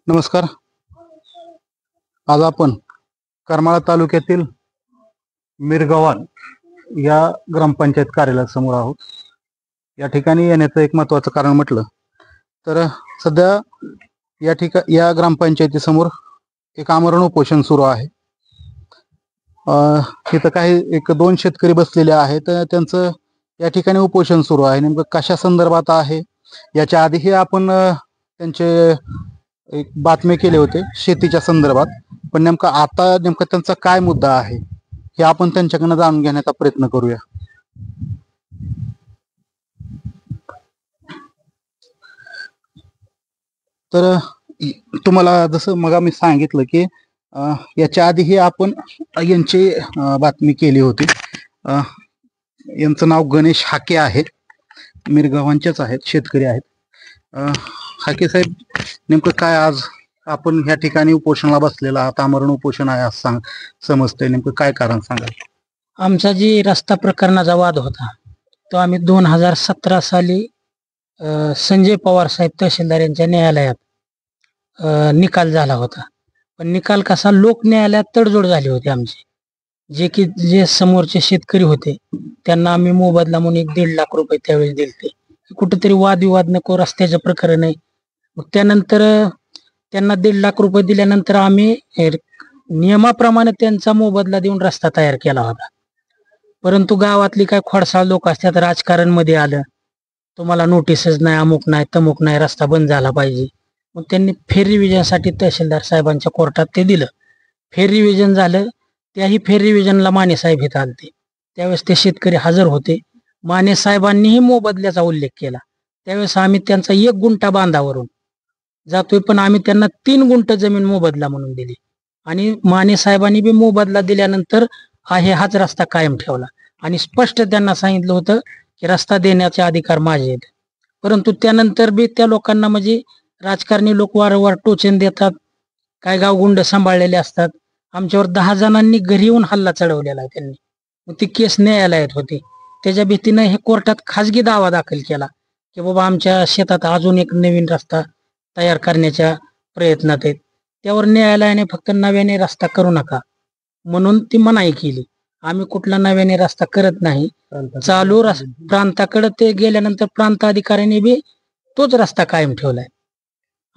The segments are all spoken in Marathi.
नमस्कार. आज आपण करमाळा तालुक्यातील मिरगव्हाण या ग्रामपंचायत कार्यालयासमोर आहोत. या ठिकाणी येण्याचं एक महत्त्वाचं कारण म्हटलं तर सध्या या ग्रामपंचायतीसमोर एक आमरण उपोषण सुरू आहे. इथं काही एक दोन शेतकरी बसलेले आहेत. त्यांचं या ठिकाणी उपोषण सुरू आहे. नेमकं कशा संदर्भात आहे, याच्या आधीही आपण त्यांचे एक बातमी केले होते शेतीच्या संदर्भात, पण आता त्यांचा काय मुद्दा आहे हे आपण त्यांच्याकडनं जाणून घेण्याचा प्रयत्न करूया. तर तुम्हाला जसं मग मी सांगितलं की याच्या आधीही आपण यांची बातमी केली होती. यांचं नाव गणेश हाके आहे, मिरगावांचेच आहेत, शेतकरी आहेत. हाके साहेब, नेमकं काय आज आपण ह्या ठिकाणी उपोषणाला बसलेला आहात, आमरण उपोषण आहे असं समजतंय, नेमकं काय कारण सांगाल? आमचा जी रस्ता प्रकरणाचा वाद होता तो आम्ही 2017 साली संजय पवार साहेब तहसीलदार यांच्या न्यायालयात निकाल झाला होता. पण निकाल कसा, लोक न्यायालयात तडजोड झाली होती आमची. जे समोरचे शेतकरी होते त्यांना आम्ही मोबदला म्हणून 1.5 लाख रुपये त्यावेळेस दिलते. कुठेतरी वादविवाद नको, रस्त्याचं प्रकरण आहे. मग त्यानंतर त्यांना 1.5 लाख रुपये दिल्यानंतर आम्ही नियमाप्रमाणे त्यांचा मोबदला देऊन रस्ता तयार केला होता. परंतु गावातली काय खोडसाळ लोक असतात, राजकारण मध्ये आलं, तुम्हाला नोटीसच नाही, अमुक नाही, तमुक नाही, रस्ता बंद झाला पाहिजे. मग त्यांनी फेर रिव्हिजनसाठी तहसीलदार साहेबांच्या कोर्टात ते दिलं. फेर रिव्हिजन झालं. त्याही फेर रिव्हिजनला माने साहेब इथं आलते. त्यावेळेस ते शेतकरी हजर होते. माने साहेबांनीही मोबदल्याचा उल्लेख केला. त्यावेळेस आम्ही त्यांचा 1 गुंठा बांधावरून जातोय, पण आम्ही त्यांना 3 गुंठ जमीन मोबदला म्हणून दिली. आणि माने साहेबांनी बी मोबदला दिल्यानंतर हाच रस्ता कायम ठेवला आणि स्पष्ट त्यांना सांगितलं होतं की रस्ता देण्याचे अधिकार माझे आहेत. परंतु त्यानंतर बी त्या लोकांना, म्हणजे राजकारणी लोक वारंवार टोचन देतात, काय गावगुंड सांभाळलेले असतात. आमच्यावर 10 जणांनी घरी येऊन हल्ला चढवलेला आहे त्यांनी. मग ती केस न्यायालयात होती. त्याच्या भीतीनं हे कोर्टात खाजगी दावा दाखल केला की बाबा आमच्या शेतात अजून एक नवीन रस्ता तयार करण्याच्या प्रयत्नात आहेत. त्यावर न्यायालयाने फक्त नव्याने रस्ता करू नका म्हणून ती मनाई केली. आम्ही कुठला नव्याने रस्ता करत नाही. चालू प्रांताकडे ते गेल्यानंतर प्रांत अधिकाऱ्याने बी तोच रस्ता कायम ठेवलाय.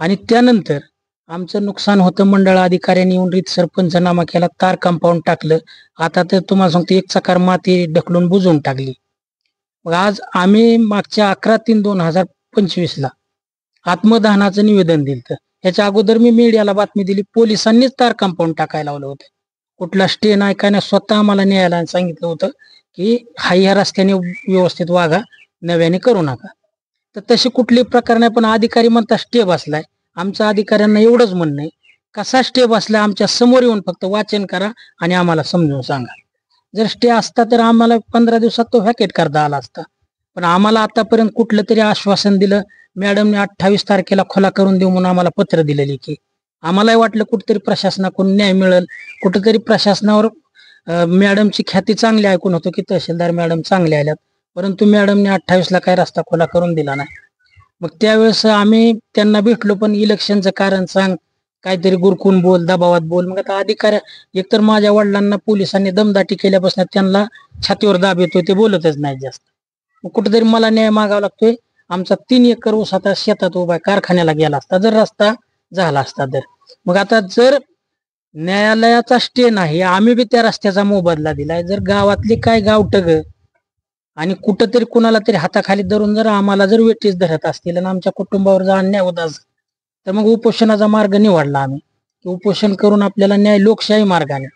आणि त्यानंतर आमचं नुकसान होतं. मंडळ अधिकाऱ्यांनी येऊन रीतसर पंचनामा केला, तार कंपाऊंड टाकलं. आता तर तुम्हाला सांगतो 1 चकार माती ढकलून बुजवून टाकली. मग आज आम्ही मागच्या 11/3/2025 ला आत्मदहनाचं निवेदन दिलं. याच्या अगोदर मी मीडियाला बातमी दिली, पोलिसांनीच तार कंपाऊंड टाकायला लावलं होतं. कुठला स्टे नाही, काय नाही. स्वतः आम्हाला न्यायालयाने सांगितलं होतं की ह्या रस्त्याने व्यवस्थित वागा, नव्याने करू नका. तर तशी कुठली प्रकार नाही. पण अधिकारी म्हणता स्टे बसलाय. आमच्या अधिकाऱ्यांना एवढंच म्हणणं आहे, कसा स्टे बसलाय आमच्या समोर येऊन फक्त वाचन करा आणि आम्हाला समजून सांगा. जर स्टे असता तर आम्हाला 15 दिवसात तो व्हॅकेट करता आला असता. पण आम्हाला आतापर्यंत कुठलं तरी आश्वासन दिलं. मॅडमने 28 तारखेला खुला करून देऊ म्हणून आम्हाला पत्र दिलेली की आम्हालाही वाटलं कुठेतरी प्रशासनाकडून न्याय मिळेल, कुठेतरी प्रशासनावर मॅडमची ख्याती चांगली ऐकून होतो की तहसीलदार मॅडम चांगले आल्यात. परंतु मॅडमने 28 ला काय रस्ता खुला करून दिला नाही. मग त्यावेळेस आम्ही त्यांना भेटलो, पण इलेक्शनचं कारण सांग, काहीतरी गुरकून बोल, दबावात बोल. मग आता अधिकारी, एकतर माझ्या वडिलांना पोलिसांनी दमदाटी केल्यापासून त्यांना छातीवर दाब येतोय, ते बोलतच नाही जास्त. मग कुठेतरी मला न्याय मागावा लागतोय. आमचा 3 एकर ऊस आता शेतात उभा, कारखान्याला गेला असता जर रस्ता झाला असता तर. मग आता जर न्यायालयाचा स्टे नाही, आम्ही बी त्या रस्त्याचा मोबदला दिलाय. जर गावातली काय गावटग आणि कुठंतरी कुणाला तरी हाताखाली धरून जर आम्हाला जर वेटीस धरत असतील आणि आमच्या कुटुंबावर जर अन्याय होत असेल तर मग उपोषणाचा मार्ग निवडला आम्ही. उपोषण करून आपल्याला न्याय लोकशाही मार्गाने.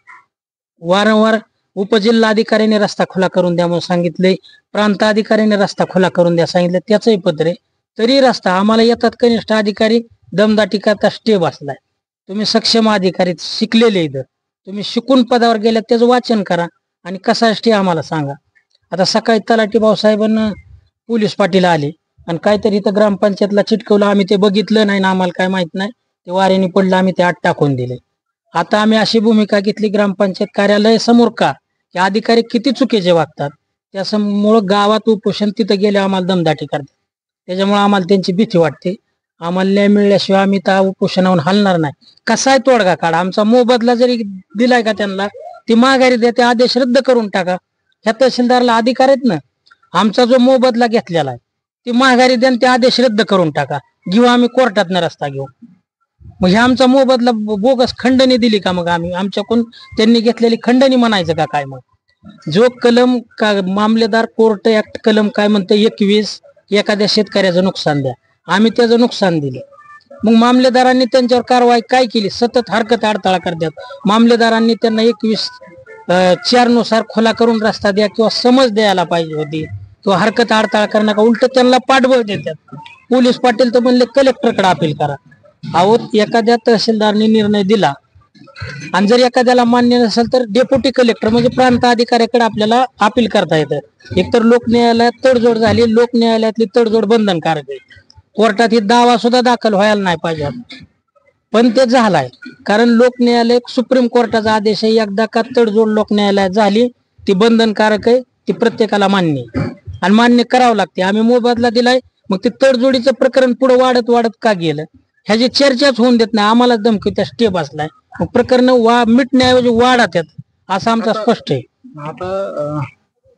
वारंवार उपजिल्हा अधिकाऱ्याने रस्ता खुला करून द्या म्हणून सांगितले, प्रांत अधिकाऱ्याने रस्ता खुला करून द्या सांगितलं, त्याचंही पत्र आहे. तरी रस्ता आम्हाला येतात कनिष्ठ अधिकारी दमदाटी करता स्टे बसलाय. तुम्ही सक्षम अधिकारी शिकलेले इथं, तुम्ही शिकून पदावर गेल्यात, त्याचं वाचन करा आणि कसा स्टे आम्हाला सांगा. आता सकाळी तलाठी भाऊसाहेबांना पोलीस पाटील आले आणि काहीतरी इथं ग्रामपंचायतला चिटकवलं. आम्ही ते बघितलं नाही ना, आम्हाला काय माहित नाही. ते वाऱ्याने पडलं, आम्ही ते आत टाकून दिले. आता आम्ही अशी भूमिका घेतली, ग्रामपंचायत कार्यालय समोर का हे अधिकारी किती चुकीचे वागतात, त्यामुळं गावात उपोषण तिथं गेले आम्हाला दमदाटी करतात. त्याच्यामुळे आम्हाला त्यांची भीती वाटते. आम्हाला न्याय मिळाल्याशिवाय आम्ही त्या उपोषणावरून हलणार नाही. कसाय तोडगा काढा, आमचा मोबदला जरी दिलाय का त्यांना, ती माघारी द्या, ते आदेश रद्द करून टाका. ह्या तहसीलदारला अधिकार आहेत ना. आमचा जो मोबदला घेतलेला आहे ती माघारी द्या, ते आदेश रद्द करून टाका. घेऊ आम्ही कोर्टात रस्ता घेऊ. मग हे आमचा मोबदला बोगस खंडणी दिली का? मग आम्ही आमच्याकडून त्यांनी घेतलेली खंडणी म्हणायचं का काय? मग जो कलम का मामलेदार कोर्ट ऍक्ट कलम काय म्हणतं 21, एखाद्या शेतकऱ्याचं नुकसान द्या, आम्ही त्याचं नुकसान दिलं. मग मामलेदारांनी त्यांच्यावर कारवाई काय केली? सतत हरकत अडथळा करतात. मामलेदारांनी त्यांना 21(4) नुसार खुला करून रस्ता द्या किंवा समज द्यायला पाहिजे होती, किंवा हरकत अडथळा करणं का, उलट त्यांना पाठबळ देतात. पोलीस पाटील तर म्हणले कलेक्टरकडे अपील करा. अहो, एखाद्या तहसीलदारने निर्णय दिला आणि जर एखाद्याला मान्य नसेल तर डेप्युटी कलेक्टर म्हणजे प्रांत अधिकाऱ्याकडे आपल्याला अपील करता येतं. एकतर लोक न्यायालयात तडजोड झाली, लोक न्यायालयातली तडजोड बंधनकारक आहे. कोर्टात ही दावा सुद्धा दाखल व्हायला नाही पाहिजे, पण ते झालाय. कारण लोक न्यायालय सुप्रीम कोर्टाचा आदेश आहे, एकदा का तडजोड लोक न्यायालयात झाली ती बंधनकारक आहे, ती प्रत्येकाला मान्य आहे आणि मान्य करावं लागते. आम्ही मोबदला दिलाय, मग ते तडजोडीचं प्रकरण पुढे वाढत वाढत का गेलं ह्याची चर्चाच होऊन देत नाही. आम्हाला धमकी त्या स्टे बसलाय, मग प्रकरण मिटण्याऐवजी वाढत असं आमचा स्पष्ट आहे. आता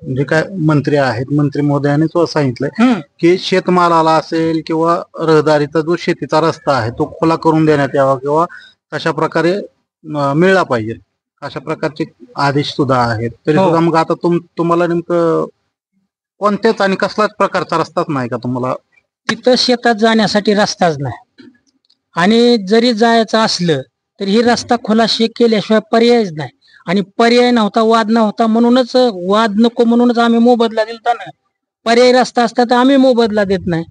जे काय मंत्री आहेत, मंत्री महोदयांनीच सांगितलंय की शेतमालाला असेल किंवा रहदारीचा जो शेतीचा रस्ता आहे तो खुला करून देण्यात यावा किंवा तशा प्रकारे मिळला पाहिजे, अशा प्रकारचे आदेश सुद्धा आहेत. तरी सुद्धा मग आता तुम्हाला नेमकं कोणत्याच आणि कसलाच प्रकारचा रस्ताच नाही का तुम्हाला? तिथं शेतात जाण्यासाठी रस्ताच नाही, आणि जरी जायचं असलं तरी ही रस्ता खुलाशी केल्याशिवाय पर्यायच नाही. आणि पर्याय नव्हता, वाद नव्हता, म्हणूनच वाद नको म्हणूनच आम्ही मोबदला दिलता ना. पर्याय रस्ता असता तर आम्ही मोबदला देत नाही.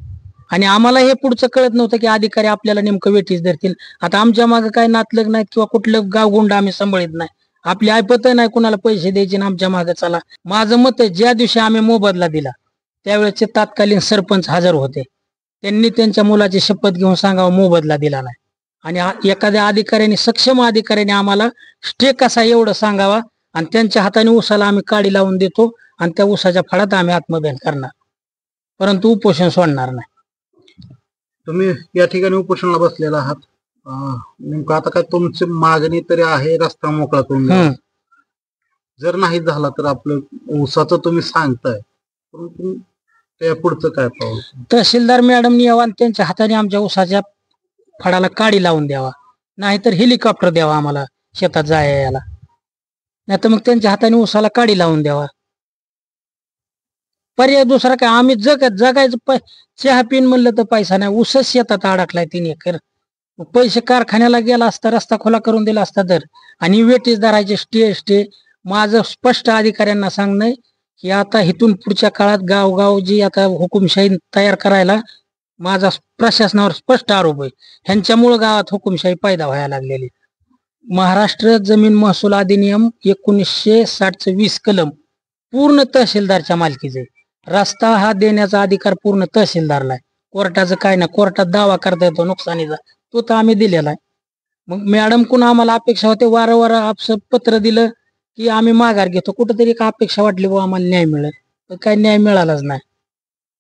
आणि आम्हाला हे पुढचं कळत नव्हतं की अधिकारी आपल्याला नेमकं वेठीस धरतील. आता आमच्या मागे काय नातलग नाही किंवा कुठलं गावगुंड आम्ही सांभाळत नाही. आपली ऐपत नाही कुणाला पैसे द्यायचे ना आमच्या मागे चला. माझं मत आहे, ज्या दिवशी आम्ही मोबदला दिला त्यावेळेचे तत्कालीन सरपंच हजर होते, त्यांनी त्यांच्या मुलाची शपथ घेऊन सांगावं मोबदला दिला नाही. आणि एखाद्या अधिकाऱ्याने, सक्षम अधिकाऱ्याने आम्हाला स्टे कसा एवढं सांगावा, आणि त्यांच्या हाताने उसाला आम्ही काडी लावून देतो आणि त्या उसाच्या फळात आम्ही आत्मदहन करणार, परंतु उपोषण सोडणार नाही. तुम्ही या ठिकाणी उपोषणाला बसलेला आहात, नेमकं आता काय तुमची मागणी तरी आहे रस्ता मोकळा करून द्यावा. जर नाही झाला तर आपलं उसाचं तुम्ही सांगताय, परंतु त्या पुढचं काय पाहू? तहसीलदार मॅडमनी यावा आणि त्यांच्या हाताने आमच्या उसाच्या फळाला काडी लावून द्यावा, नाहीतर हेलिकॉप्टर द्यावा आम्हाला शेतात जायला, नाही तर मग त्यांच्या हाताने उसाला काडी लावून द्यावा. पर्याय दुसरा काय? आम्ही जगायचं चहा पिन म्हणलं तर पैसा नाही, ऊसच शेतात अडकलाय 3 एकर. पैसे कारखान्याला गेला असता, रस्ता खुला करून दिला असता तर. आणि वेटीस धरायचे स्टे. माझं स्पष्ट अधिकाऱ्यांना सांगणं की आता इथून पुढच्या काळात गावगाव जी आता हुकुमशाही तयार करायला माझा प्रशासनावर स्पष्ट आरोप आहे. ह्यांच्यामुळे गावात हुकुमशाही पैदा व्हायला लागलेली. महाराष्ट्र जमीन महसूल अधिनियम 1960चं 20 कलम पूर्ण तहसीलदारच्या मालकीचे. रस्ता हा देण्याचा अधिकार पूर्ण तहसीलदारला आहे. कोर्टाचं काय ना, कोर्टात दावा करता येतो नुकसानीचा, तो तर आम्ही दिलेला आहे. मग मॅडम कुण आम्हाला अपेक्षा होते, वारंवार आपलं पत्र दिलं की आम्ही माघार घेतो, कुठंतरी एक अपेक्षा वाटली बुवा आम्हाला न्याय मिळेल, तर काही न्याय मिळालाच नाही.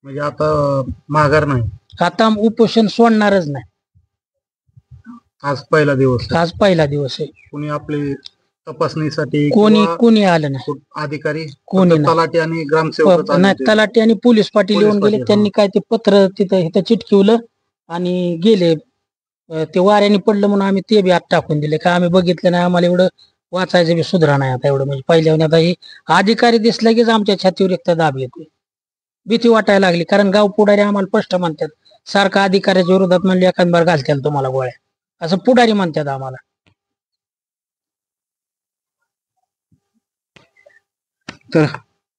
म्हणजे आता माघार नाही, आता उपोषण सोडणारच नाही. आज पहिला दिवस आहे. कुणी आपली तपासणीसाठी कोणी आलं नाही, अधिकारी कोणी नाही. तलाठी आणि ग्रामसेवक नाही, तलाठी आणि पोलीस पाटील येऊन गेले. त्यांनी काय ते पत्र तिथं चिटकवलं आणि गेले. ते वाऱ्याने पडलं म्हणून आम्ही ते बी आत टाकून दिले, का आम्ही बघितलं नाही, आम्हाला एवढं वाचायचं बी सुधरा नाही आता एवढं. म्हणजे पहिल्यावर आता ही अधिकारी दिसला कीच आमच्या छातीवर एक दाब येते, भीती वाटायला लागली. कारण गाव पुढारी आम्हाला स्पष्ट म्हणतात, सारखा अधिकाऱ्याच्या विरोधात म्हणले एखाद बार घालतील तुम्हाला गोळ्या, असं पुढारी म्हणतात आम्हाला. तर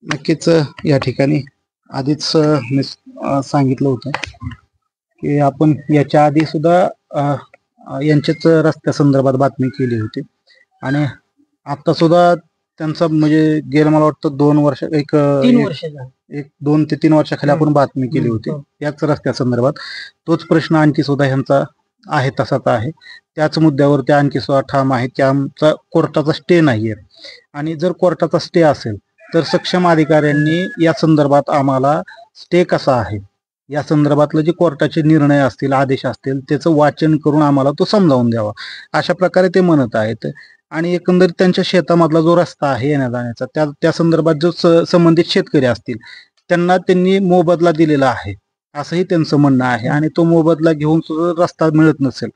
नक्कीच या ठिकाणी आधीच मी सांगितलं होतं की आपण याच्या आधी सुद्धा यांच्याच रस्त्या संदर्भात बातमी केली होती, आणि आता सुद्धा त्यांचा म्हणजे गेलं मला वाटतं 2 वर्ष, 2 ते 3 वर्षाखाली आपण बातमी केली होती याच रस्त्या संदर्भात. तोच प्रश्न आणखी सुद्धा ह्यांचा आहे तसाच आहे. त्याच मुद्द्यावर ते आणखी सुद्धा ठाम आहे की आमचा कोर्टाचा स्टे नाहीये, आणि जर कोर्टाचा स्टे असेल तर सक्षम अधिकाऱ्यांनी या संदर्भात आम्हाला स्टे कसा आहे या संदर्भातलं जे कोर्टाचे निर्णय असतील, आदेश असतील, त्याचं वाचन करून आम्हाला तो समजावून द्यावा, अशा प्रकारे ते म्हणत आहेत. आणि एकंदरीत त्यांच्या शेतामधला जो रस्ता आहे येण्या जाण्याचा, त्या संदर्भात जो संबंधित शेतकरी असतील त्यांना त्यांनी मोबदला दिलेला आहे असंही त्यांचं म्हणणं आहे. आणि तो मोबदला घेऊन सुद्धा रस्ता मिळत नसेल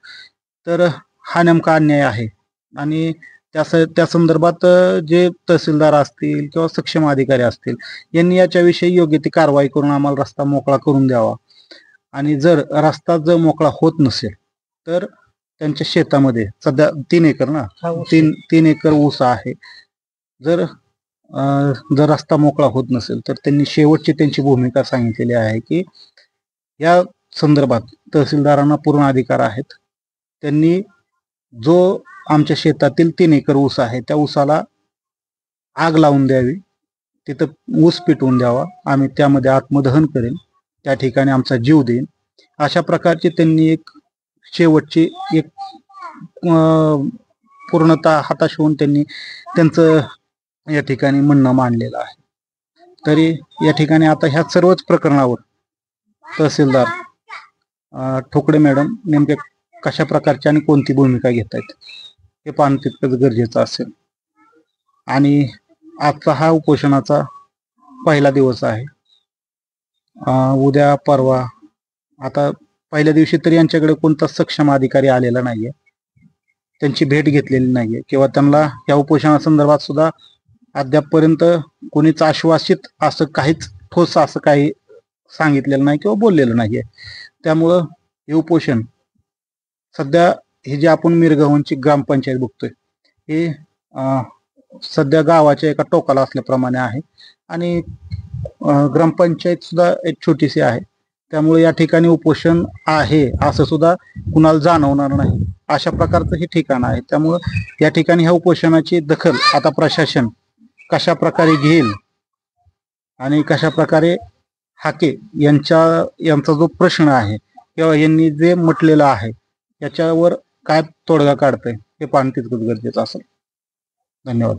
तर हा नेमका अन्याय आहे. आणि त्या संदर्भात जे तहसीलदार असतील किंवा सक्षम अधिकारी असतील यांनी याच्याविषयी योग्य ती कारवाई करून आम्हाला रस्ता मोकळा करून द्यावा. आणि जर रस्ता मोकळा होत नसेल तर त्यांच्या शेतामध्ये सध्या 3 एकर ना, 3 एकर ऊस आहे. जर रस्ता मोकळा होत नसेल तर त्यांनी शेवटची त्यांची भूमिका सांगितलेली आहे की या संदर्भात तहसीलदारांना पूर्ण अधिकार आहेत. त्यांनी जो आमच्या शेतातील 3 एकर ऊस आहे त्या ऊसाला आग लावून द्यावी, तिथं ऊस पेटवून द्यावा, आम्ही त्यामध्ये आत्मदहन करेन, त्या ठिकाणी आमचा जीव देईन, अशा प्रकारची त्यांनी एक शेवटची एक पूर्णतः हताश होऊन त्यांनी त्यांचं या ठिकाणी म्हणणं मांडलेलं आहे. तरी या ठिकाणी आता ह्या सर्वच प्रकरणावर तहसीलदार ठोकळे मॅडम नेमके कशा प्रकारची आणि कोणती भूमिका घेत आहेत हे पाहणं तितकंच गरजेचं असेल. आणि आजचा हा उपोषणाचा पहिला दिवस आहे. उद्या परवा आता पहिल्या दिवशी तरी यांच्याकडे कोणता सक्षम अधिकारी आलेला नाहीये, त्यांची भेट घेतलेली नाहीये किंवा त्यांना या उपोषणासंदर्भात सुद्धा अद्यापपर्यंत कोणीच आश्वासित असं काहीच ठोस असं काही सांगितलेलं नाही किंवा बोललेलं नाहीये. त्यामुळं हे उपोषण सध्या हे जे आपण मिरगावांची ग्रामपंचायत बघतोय हे सध्या गावाच्या एका टोकाला असल्याप्रमाणे आहे. आणि ग्रामपंचायत सुद्धा एक छोटीशी आहे. त्यामुळे या ठिकाणी उपोषण आहे असं सुद्धा कुणाला जाणवणार नाही, अशा प्रकारचं हे ठिकाण आहे. त्यामुळं या ठिकाणी ह्या उपोषणाची दखल आता प्रशासन कशा प्रकारे घेईल आणि कशा प्रकारे हाके यांचा जो प्रश्न आहे किंवा यांनी जे म्हटलेलं आहे याच्यावर काय तोडगा काढतंय हे पाहणं तितकंच गरजेचं असेल. धन्यवाद.